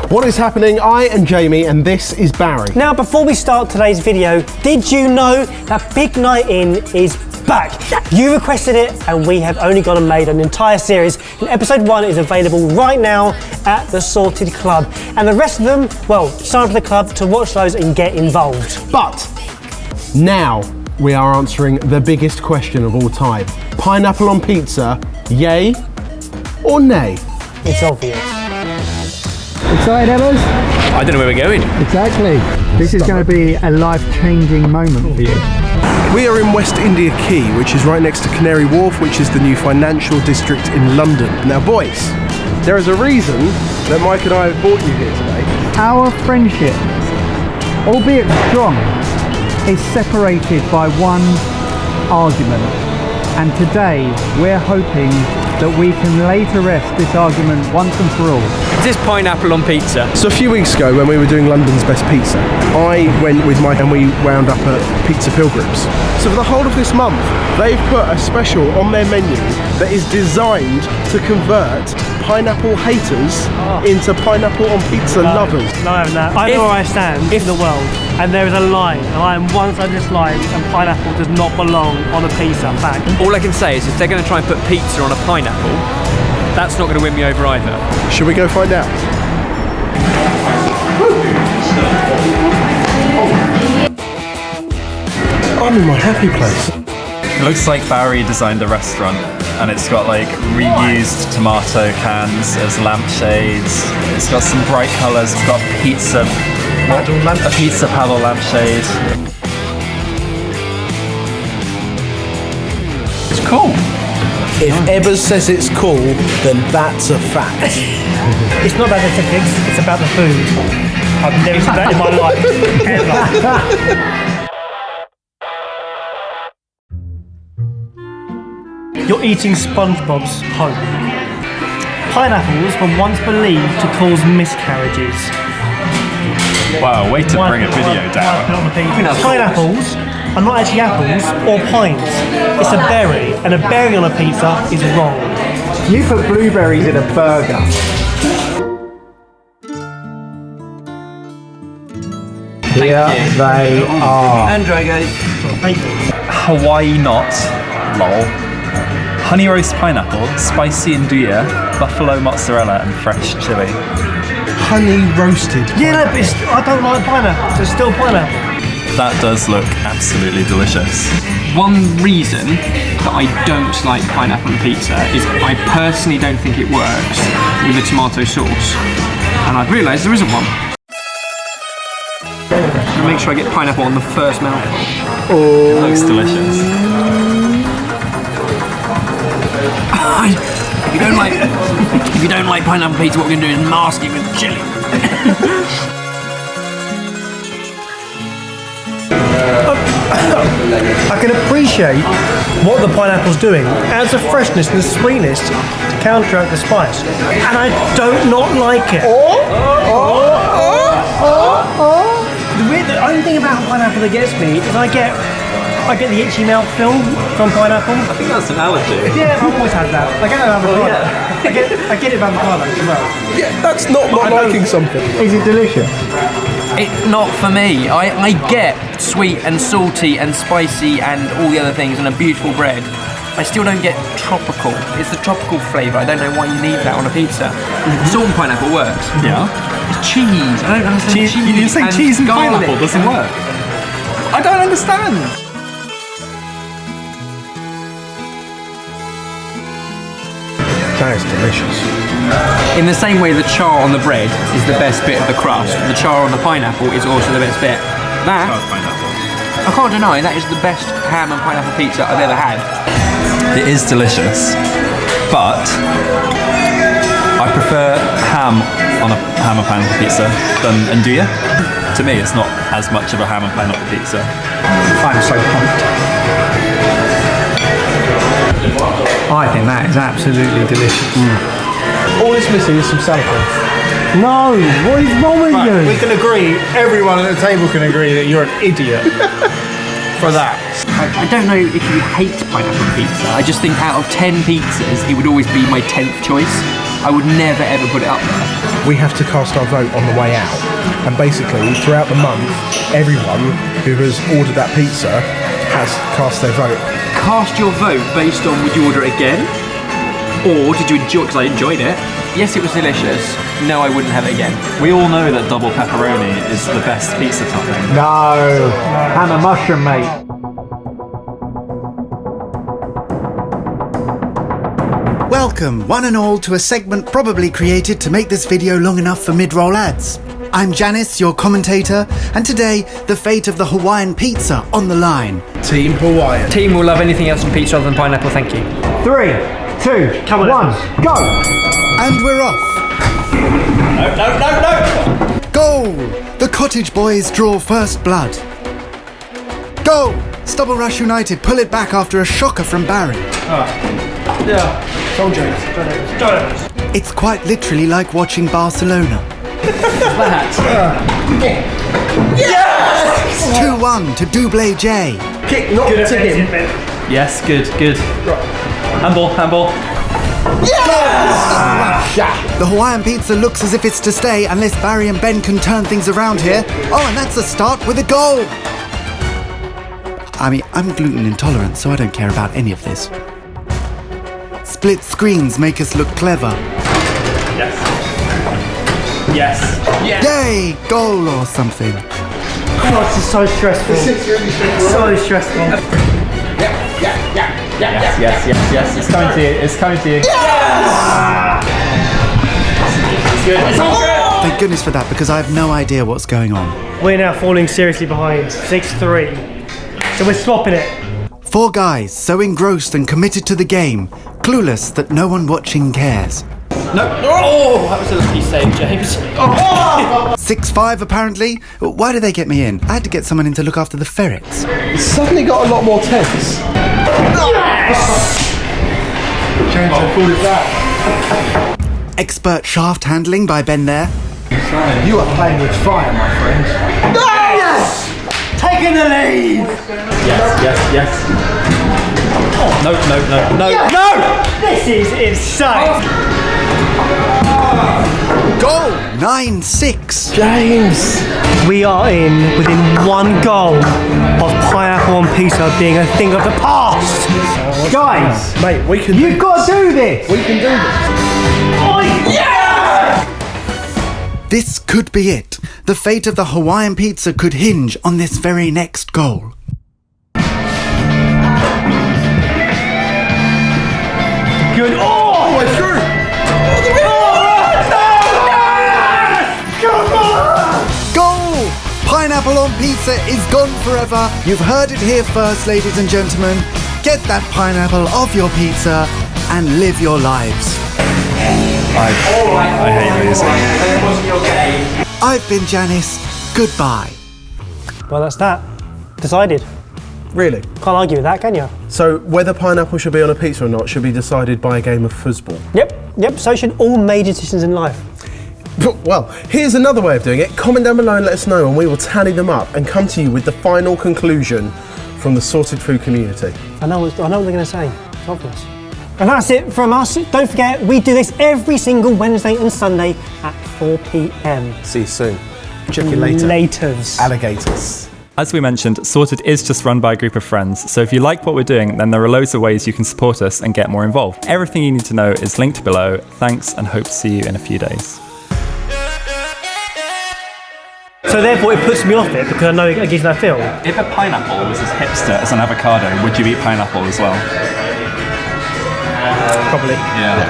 What is happening? I am Jamie and this is Barry. Now, before we start today's video, did you know that Big Night In is back? You requested it and we have only gone and made an entire series, and episode 1 is available right now at the Sorted Club, and the rest of them, well, sign up to the club to watch those and get involved. But now we are answering the biggest question of all time. Pineapple on pizza, yay or nay? It's obvious. Excited, Evers? I don't know where we're going. Exactly. This is going to be a life-changing moment for you. We are in West India Quay, which is right next to Canary Wharf, which is the new financial district in London. Now, boys, there is a reason that Mike and I have brought you here today. Our friendship, albeit strong, is separated by one argument. And today, we're hoping that we can lay to rest this argument once and for all. Is this pineapple on pizza? So a few weeks ago, when we were doing London's Best Pizza, I went with Mike and we wound up at Pizza Pilgrims. So for the whole of this month, they've put a special on their menu that is designed to convert pineapple haters into pineapple on pizza lovers. No, I know where I stand in the world, and there is a line, and I am one side of this line, and pineapple does not belong on a pizza. Fact. All I can say is if they're going to try and put pizza on a pineapple, that's not going to win me over either. Should we go find out? I'm in my happy place. It looks like Barry designed a restaurant, and it's got like reused tomato cans as lampshades. It's got some bright colours. It's got a pizza paddle lampshade. It's cool. If Ebbers says it's cool, then that's a fact. It's not about the tickets, it's about the food. I've never seen that in my life, ever. You're eating SpongeBob's home. Pineapples were once believed to cause miscarriages. Wow, way to bring a video down. Pineapples are not actually apples or pines. It's a berry, and a berry on a pizza is wrong. You put blueberries in a burger. Here they are. And dry guys. Thank you. Hawaii not, lol. Honey roast pineapple, spicy andouille, buffalo mozzarella, and fresh chili. Honey roasted. Yeah, no, but I don't like pineapple, so it's still pineapple. That does look absolutely delicious. One reason that I don't like pineapple on pizza is I personally don't think it works with the tomato sauce. And I've realised there isn't one. Make sure I get pineapple on the first mouthful. Oh, it looks delicious. If you don't like pineapple pizza, what we're going to do is mask it with chili. I can appreciate what the pineapple's doing. It adds a freshness and a sweetness to counteract the spice. And I don't not like it. The only thing about pineapple that gets me is I get the itchy mouth film from pineapple. I think that's an allergy. Yeah, I've always had that. I get it avocado. I get it avocado as well. Yeah, that's not liking something. Is it delicious? Not for me. I get sweet and salty and spicy and all the other things and a beautiful bread. I still don't get tropical. It's the tropical flavour. I don't know why you need that on a pizza. Salt and pineapple works. Yeah. It's cheese. I don't understand cheese. You're saying cheese and garlic. pineapple doesn't work? I don't understand. That is delicious. In the same way the char on the bread is the best bit of the crust, the char on the pineapple is also the best bit. That, I can't deny, that is the best ham and pineapple pizza I've ever had. It is delicious, but I prefer ham on a ham and pineapple pizza than andouille. To me, it's not as much of a ham and pineapple pizza. I'm so pumped. I think that is absolutely delicious. All it's missing is some salad. No, what is wrong with you? We can agree, everyone at the table can agree that you're an idiot for that. I don't know if you hate pineapple pizza, I just think out of 10 pizzas, it would always be my 10th choice. I would never ever put it up there. We have to cast our vote on the way out. And basically, throughout the month, everyone who has ordered that pizza has cast their vote. Cast your vote based on would you order it again? Or did you enjoy it? Because I enjoyed it. Yes, it was delicious. No, I wouldn't have it again. We all know that double pepperoni is the best pizza topping. No, ham and mushroom, mate. Welcome, one and all, to a segment probably created to make this video long enough for mid-roll ads. I'm Janice, your commentator, and today, the fate of the Hawaiian pizza on the line. Team Hawaiian. Team will love anything else from pizza other than pineapple, thank you. 3, 2, 1, go! And we're off. No. Goal! The Cottage Boys draw first blood. Goal! Stubble Rush United pull it back after a shocker from Barry. It's quite literally like watching Barcelona. Yes! 2-1 to Double J. Kick, not to him. Yes, good. Handball. The Hawaiian pizza looks as if it's to stay unless Barry and Ben can turn things around here. Oh, and that's a start with a goal. I mean, I'm gluten intolerant, so I don't care about any of this. Split screens make us look clever. Yes. Yay! Goal or something. Oh, this is so stressful. So stressful. Yes. It's coming to you. Thank goodness for that, because I have no idea what's going on. We're now falling seriously behind, 6-3. So we're swapping it. 4 guys so engrossed and committed to the game, clueless that no one watching cares. No. Oh, that was a lucky save, James. 6-5 apparently. Why did they get me in? I had to get someone in to look after the ferrets. It's suddenly got a lot more tense. James, I pulled it back. Expert shaft handling by Ben there. You are playing with fire, my friend. Yes! Taking the lead! Yes. No. Yes! No! This is insane! Goal! 9-6. James! We are within 1 goal of pineapple on pizza being a thing of the past! Guys, Mate, we can you've got to do this! We can do this. This could be it. The fate of the Hawaiian pizza could hinge on this very next goal. Good. Oh! Way through! Goal! Pineapple on pizza is gone forever. You've heard it here first, ladies and gentlemen. Get that pineapple off your pizza and live your lives. I hate losing. It wasn't your game. I've been Janice. Goodbye. Well, that's that. Decided. Really? Can't argue with that, can you? So whether pineapple should be on a pizza or not should be decided by a game of foosball. Yep, so should all major decisions in life. Well, here's another way of doing it. Comment down below and let us know, and we will tally them up and come to you with the final conclusion from the sorted food community. I know what they're going to say. It's obvious. And that's it from us. Don't forget, we do this every single Wednesday and Sunday at 4 p.m. See you soon. Check you later. Laters. Alligators. As we mentioned, Sorted is just run by a group of friends, so if you like what we're doing, then there are loads of ways you can support us and get more involved. Everything you need to know is linked below. Thanks, and hope to see you in a few days. So therefore it puts me off it because I know it gives me that feel. If a pineapple was as hipster as an avocado, would you eat pineapple as well? Probably. Yeah.